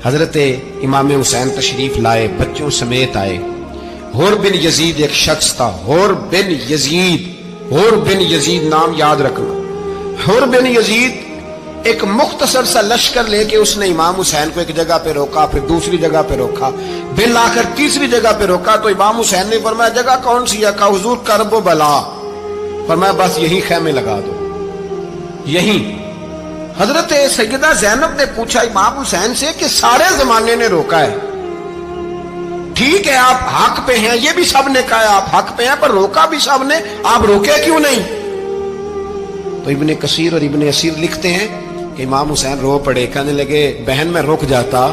حضرت امام حسین تشریف لائے، بچوں سمیت آئے۔ حور بن یزید ایک شخص تھا، حور بن یزید نام یاد رکھنا۔ حور بن یزید ایک مختصر سا لشکر لے کے اس نے امام حسین کو ایک جگہ پہ روکا، پھر دوسری جگہ پہ روکا، بالآخر تیسری جگہ پہ روکا تو امام حسین نے فرمایا جگہ کون سی ہے؟ کہا حضور کرب و بلا۔ فرمایا بس یہی خیمے لگا دو، یہی۔ حضرت سیدہ زینب نے پوچھا امام حسین سے کہ سارے زمانے نے روکا ہے، ٹھیک ہے آپ حق پہ ہیں، یہ بھی سب نے کہا ہے آپ حق پہ ہیں، پر روکا بھی سب نے، آپ روکے کیوں نہیں؟ تو ابن کثیر اور ابن اسیر لکھتے ہیں کہ امام حسین رو پڑے، کہنے لگے بہن میں رک جاتا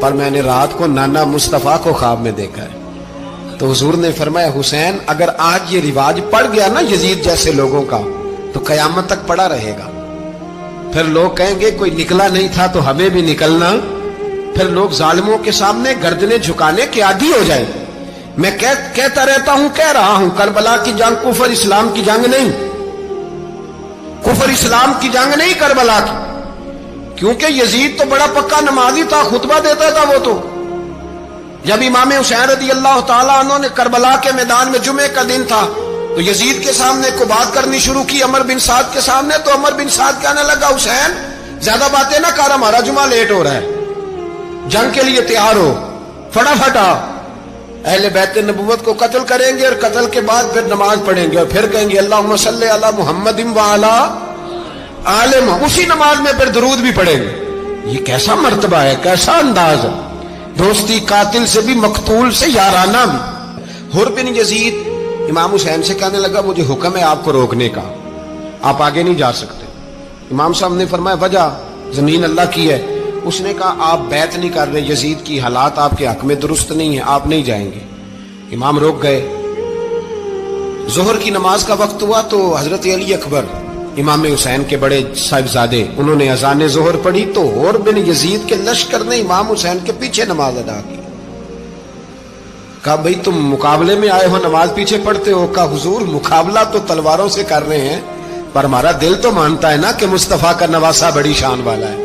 پر میں نے رات کو نانا مصطفیٰ کو خواب میں دیکھا ہے۔ تو حضور نے فرمایا حسین اگر آج یہ رواج پڑ گیا نا یزید جیسے لوگوں کا تو قیامت تک پڑا رہے گا، پھر لوگ کہیں گے کوئی نکلا نہیں تھا تو ہمیں بھی نکلنا، پھر لوگ ظالموں کے سامنے گردنیں جھکانے کے عادی ہو جائیں۔ میں کہتا رہتا ہوں، کہہ رہا ہوں، کربلا کی جنگ کفر اسلام کی جنگ نہیں، کفر اسلام کی جنگ نہیں کربلا کی، کیونکہ یزید تو بڑا پکا نمازی تھا، خطبہ دیتا تھا وہ تو۔ جب امام حسین رضی اللہ تعالیٰ عنہ نے کربلا کے میدان میں جمعے کا دن تھا تو یزید کے سامنے کو بات کرنی شروع کی عمر بن سعد کے سامنے، تو عمر بن سعد کہنے لگا حسین زیادہ باتیں نہ کر، ہمارا جمعہ لیٹ ہو رہا ہے، جنگ کے لیے تیار ہو، فٹافٹ آ۔ اہل بیت نبوت کو قتل کریں گے اور قتل کے بعد پھر نماز پڑھیں گے اور پھر کہیں گے اللہم صلی علی محمد وعلی آل محمد، اسی نماز میں پھر درود بھی پڑھیں گے۔ یہ کیسا مرتبہ ہے، کیسا انداز ہے، دوستی قاتل سے بھی مقتول سے یارانہ بھی۔ حور بن یزید امام حسین سے کہنے لگا مجھے حکم ہے آپ کو روکنے کا، آپ آگے نہیں جا سکتے۔ امام صاحب نے فرمایا وجہ؟ زمین اللہ کی ہے۔ اس نے کہا آپ بیعت نہیں کر رہے، یزید کی حالات آپ کے حق میں درست نہیں ہیں، آپ نہیں جائیں گے۔ امام روک گئے۔ ظہر کی نماز کا وقت ہوا تو حضرت علی اکبر امام حسین کے بڑے صاحبزادے انہوں نے اذان ظہر پڑھی تو حور بن یزید کے لشکر نے امام حسین کے پیچھے نماز ادا کی۔ کہا بھئی تم مقابلے میں آئے ہو، نماز پیچھے پڑھتے ہو؟ کہا حضور مقابلہ تو تلواروں سے کر رہے ہیں پر ہمارا دل تو مانتا ہے نا کہ مصطفیٰ کا نواسہ بڑی شان والا ہے۔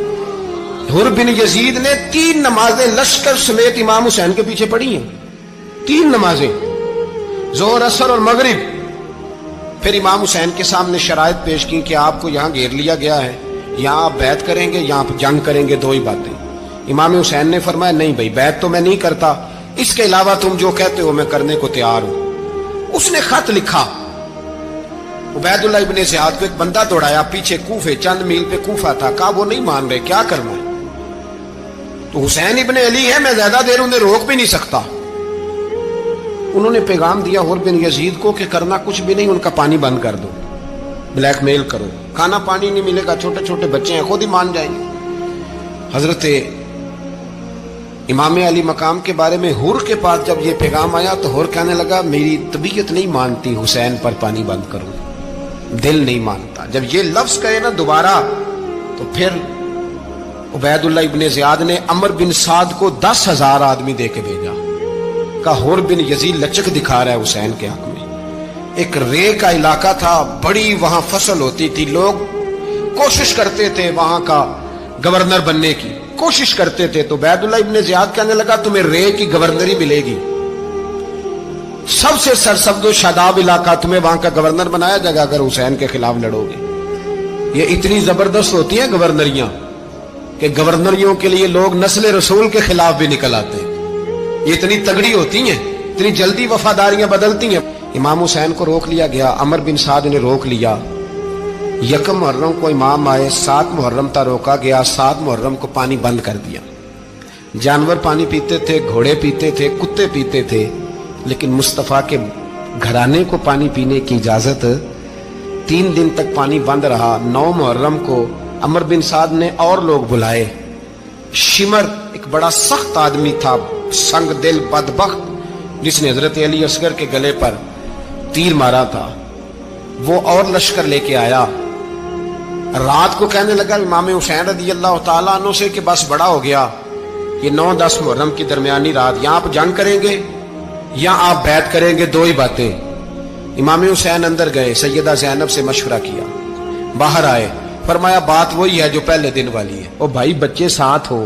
حور بن یزید نے 3 نمازیں لشکر سمیت امام حسین کے پیچھے پڑھی ہیں، 3 نمازیں، ظہر اثر اور مغرب۔ پھر امام حسین کے سامنے شرائط پیش کی کہ آپ کو یہاں گھیر لیا گیا ہے، یہاں آپ بیعت کریں گے، یہاں آپ جنگ کریں گے، 2 ہی باتیں۔ امام حسین نے فرمایا نہیں بھائی بیعت تو میں نہیں کرتا، اس کے علاوہ تم جو کہتے ہو میں کرنے کو تیار ہوں۔ اس نے خط لکھا، عبید اللہ ابن زیاد کو ایک بندہ دوڑایا پیچھے، کوفے چند میل پہ کوفہ تھا، کہا وہ نہیں مان رہے، کیا کرنا ہے؟ تو حسین ابن علی ہے، میں زیادہ دیر انہیں روک بھی نہیں سکتا۔ انہوں نے پیغام دیا حور بن یزید کو کہ کرنا کچھ بھی نہیں، ان کا پانی بند کر دو، بلیک میل کرو، کھانا پانی نہیں ملے گا، چھوٹے چھوٹے بچے ہیں، خود ہی مان جائیں گے۔ حضرت امام علی مقام کے بارے میں حور کے پاس جب یہ پیغام آیا تو حور کہنے لگا میری طبیعت نہیں مانتی حسین پر پانی بند کروں، دل نہیں مانتا۔ جب یہ لفظ کہے نا دوبارہ تو پھر عبید اللہ ابن زیاد نے عمر بن سعد کو 10,000 آدمی دے کے بھیجا، کہا حور بن یزید لچک دکھا رہا ہے حسین کے حق میں۔ ایک رے کا علاقہ تھا، بڑی وہاں فصل ہوتی تھی، لوگ کوشش کرتے تھے وہاں کا گورنر بننے کی، کوشش کرتے تھے۔ تو عبید اللہ ابن زیاد کہنے لگا تمہیں رے کی گورنری ملے گی، سب سے سرسبز و شاداب علاقہ، تمہیں وہاں کا گورنر بنایا جائے گا اگر حسین کے خلاف لڑو گے۔ یہ اتنی زبردست ہوتی ہیں گورنریاں کہ گورنریوں کے لیے لوگ نسل رسول کے خلاف بھی نکل آتے ہیں، یہ اتنی تگڑی ہوتی ہیں، اتنی جلدی وفاداریاں بدلتی ہیں۔ امام حسین کو روک لیا گیا، عمر بن سعد نے روک لیا۔ 1 محرم کو امام آئے، 7 محرم تا روکا گیا، 7 محرم کو پانی بند کر دیا۔ جانور پانی پیتے تھے، گھوڑے پیتے تھے، کتے پیتے تھے، لیکن مصطفیٰ کے گھرانے کو پانی پینے کی اجازت 3 دن تک پانی بند رہا۔ 9 محرم کو عمر بن سعد نے اور لوگ بلائے۔ شمر ایک بڑا سخت آدمی تھا، سنگ دل بدبخت، جس نے حضرت علی اصغر کے گلے پر تیر مارا تھا، وہ اور لشکر لے کے آیا۔ رات کو کہنے لگا امام حسین رضی اللہ تعالیٰ عنہ سے کہ بس بڑا ہو گیا، یہ 9-10 محرم کی درمیانی رات، یہاں آپ جنگ کریں گے یا آپ بیعت کریں گے، 2 ہی باتیں۔ امام حسین اندر گئے، سیدہ زینب سے مشورہ کیا، باہر آئے، فرمایا بات وہی ہے جو پہلے دن والی ہے۔ او بھائی بچے ساتھ ہو،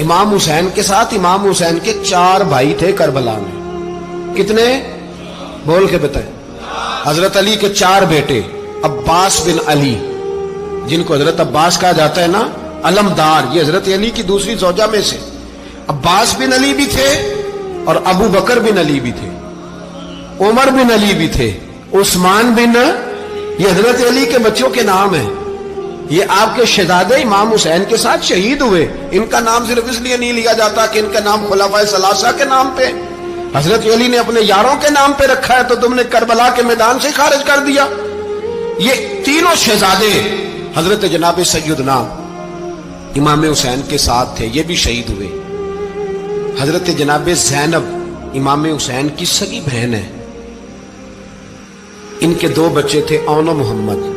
امام حسین کے ساتھ امام حسین کے 4 بھائی تھے کربلا میں. کتنے؟ بول کے بتائیں. حضرت علی کے 4 بیٹے، عباس بن علی، جن کو حضرت عباس کہا جاتا ہے نا، علمدار، یہ حضرت علی کی دوسری زوجہ میں سے. عباس بن علی بھی تھے اور ابو بکر بن علی بھی تھے، عمر بن علی بھی تھے، عثمان بن، یہ حضرت علی کے بچوں کے نام ہیں. یہ آپ کے شہزادے امام حسین کے ساتھ شہید ہوئے. ان کا نام صرف اس لیے نہیں لیا جاتا کہ ان کا نام خلفائے ثلاثہ کے نام پہ، حضرت علی نے اپنے یاروں کے نام پہ رکھا ہے تو تم نے کربلا کے میدان سے خارج کر دیا. یہ تینوں شہزادے حضرت جناب سیدنا امام حسین کے ساتھ تھے، یہ بھی شہید ہوئے. حضرت جناب زینب امام حسین کی سگی بہن ہے. ان کے 2 بچے تھے، اون و محمد.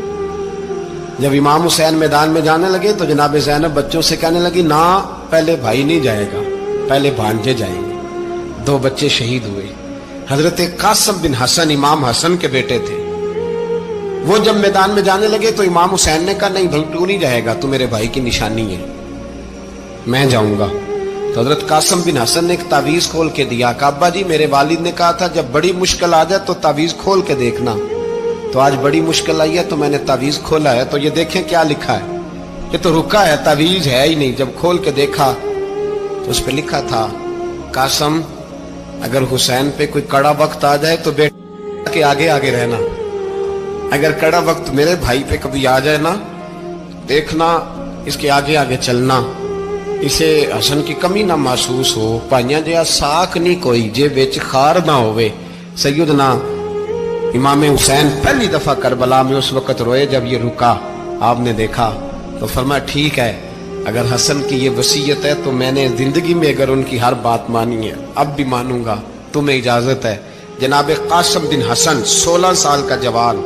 جب امام حسین میدان میں جانے لگے تو جناب زینب بچوں سے کہنے لگی، نہ پہلے بھائی نہیں جائے گا، پہلے بھانجے جائیں گے. 2 بچے شہید ہوئے. حضرت قاسم بن حسن امام حسن کے بیٹے تھے. وہ جب میدان میں جانے لگے تو امام حسین نے کہا، نہیں بھائی تو نہیں جائے گا، تو میرے بھائی کی نشانی ہے، میں جاؤں گا. تو حضرت قاسم بن حسن نے ایک تعویذ کھول کے دیا کہ ابا جی میرے والد نے کہا تھا جب بڑی مشکل آ جائے تو تعویذ کھول کے دیکھنا. تو آج بڑی مشکل آئی ہے تو میں نے تعویذ کھولا ہے، تو یہ دیکھیں کیا لکھا ہے. یہ تو رکا ہے، تعویذ ہے ہی نہیں. جب کھول کے دیکھا تو اس پہ لکھا تھا، قاسم اگر حسین پہ کوئی کڑا وقت آ جائے تو بیٹے کے آگے آگے رہنا، اگر کڑا وقت میرے بھائی پہ کبھی آ جائے نا، دیکھنا اس کے آگے آگے چلنا، اسے حسن کی کمی نہ محسوس ہو. پائیاں جہاں ساکھ نہیں کوئی جے وچ خار نہ ہوئے. سیدنا امام حسین پہلی دفعہ کربلا میں اس وقت روئے جب یہ رکا. آپ نے دیکھا تو فرمایا ٹھیک ہے، اگر حسن کی یہ وصیت ہے تو میں نے زندگی میں اگر ان کی ہر بات مانی ہے اب بھی مانوں گا، تمہیں اجازت ہے. جناب قاسم بن حسن 16 سال کا جوان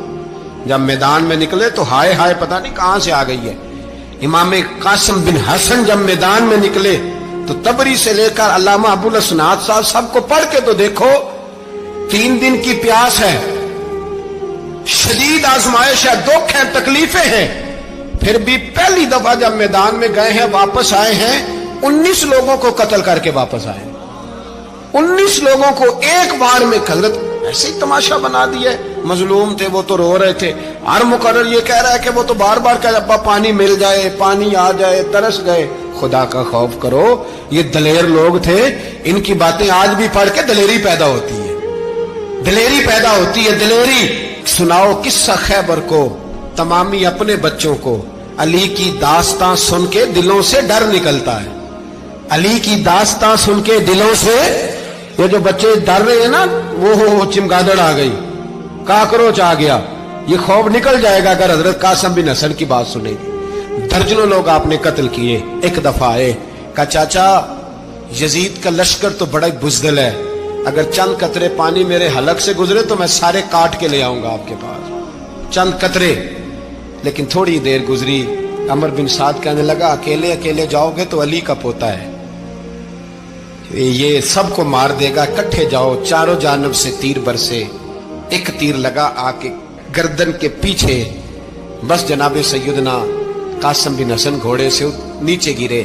جب میدان میں نکلے تو ہائے ہائے پتہ نہیں کہاں سے آ گئی ہے. امام قاسم بن حسن جب میدان میں نکلے تو تبری سے لے کر علامہ ابو الاسناد صاحب سب کو پڑھ کے تو دیکھو. 3 دن کی پیاس ہے، شدید آزمائش ہے، دکھ ہے، تکلیفیں ہیں، پھر بھی پہلی دفعہ جب میدان میں گئے ہیں واپس آئے ہیں 19 لوگوں کو قتل کر کے واپس آئے. 19 لوگوں کو ایک بار میں حضرت ایسے ہی تماشا بنا دیا. مظلوم تھے وہ تو رو رہے تھے. ہر مقرر یہ کہہ رہا ہے کہ وہ تو بار بار کہہ ابا پانی مل جائے، پانی آ جائے، ترس گئے. خدا کا خوف کرو، یہ دلیر لوگ تھے. ان کی باتیں آج بھی پڑھ کے دلیری پیدا ہوتی ہے، دلیری پیدا ہوتی ہے، دلیری. سناؤ قصہ خیبر کو تمامی اپنے بچوں کو. علی کی داستان سن کے دلوں سے ڈر نکلتا ہے. علی کی داستان سن کے دلوں سے یہ جو بچے ڈر رہے ہیں نا، وہ چمگادڑ آ گئی، کاکروچ آ گیا، یہ خوف نکل جائے گا اگر حضرت قاسم بن حسن کی بات سنیں گے. درجنوں لوگ آپ نے قتل کیے. ایک دفعہ آئے کہا چاچا یزید کا لشکر تو بڑا بزدل ہے، اگر چند قطرے پانی میرے حلق سے گزرے تو میں سارے کاٹ کے لے آؤں گا آپ کے پاس. چند قطرے. لیکن تھوڑی دیر گزری، عمر بن سعد کہنے لگا اکیلے اکیلے جاؤ گے تو علی کا پوتا ہے، یہ سب کو مار دے گا، اکٹھے جاؤ. چاروں جانب سے تیر برسے. ایک تیر لگا آ کے گردن کے پیچھے، بس جناب سیدنا قاسم بن حسن گھوڑے سے نیچے گرے.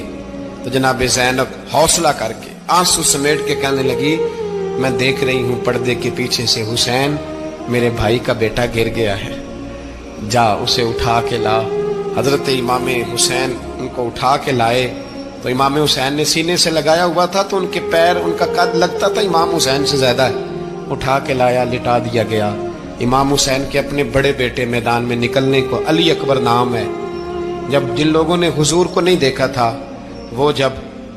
تو جناب زینب حوصلہ کر کے آنسو سمیٹ کے کہنے لگی میں دیکھ رہی ہوں پردے کے پیچھے سے حسین میرے بھائی کا بیٹا گر گیا ہے، جا اسے اٹھا کے لا. حضرت امام حسین ان کو اٹھا کے لائے تو امام حسین نے سینے سے لگایا ہوا تھا تو ان کے پیر، ان کا قد لگتا تھا امام حسین سے زیادہ ہے. اٹھا کے لایا، لٹا دیا گیا. امام حسین کے اپنے بڑے بیٹے میدان میں نکلنے کو علی اکبر نام ہے. جب جن لوگوں نے حضور کو نہیں دیکھا تھا وہ جب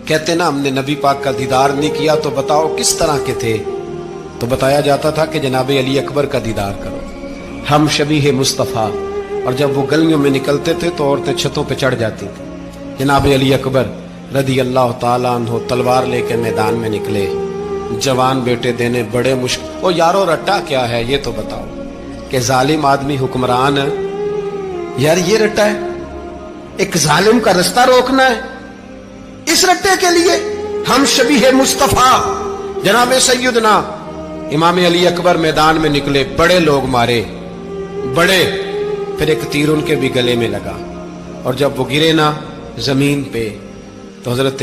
کہتے نا ہم نے نبی پاک کا دیدار نہیں کیا تو بتاؤ کس طرح کے تھے، تو بتایا جاتا تھا کہ جناب علی اکبر کا دیدار کرو، ہم شبیہ مصطفیٰ. اور جب وہ گلیوں میں نکلتے تھے تو عورتیں چھتوں پہ چڑھ جاتی تھیں. جناب علی اکبر رضی اللہ تعالیٰ عنہ تلوار لے کے میدان میں نکلے. جوان بیٹے دینے بڑے مشکل. او یارو رٹا کیا ہے یہ تو بتاؤ کہ ظالم آدمی حکمران ہے. یار یہ رٹا ہے، ایک ظالم کا رستہ روکنا ہے. اس رٹے کے لیے ہم شبیہ مصطفیٰ جناب سیدنا امام علی اکبر میدان میں نکلے. بڑے لوگ مارے، بڑے. پھر ایک تیر ان کے بھی گلے میں لگا اور جب وہ گرے نا زمین پہ تو حضرت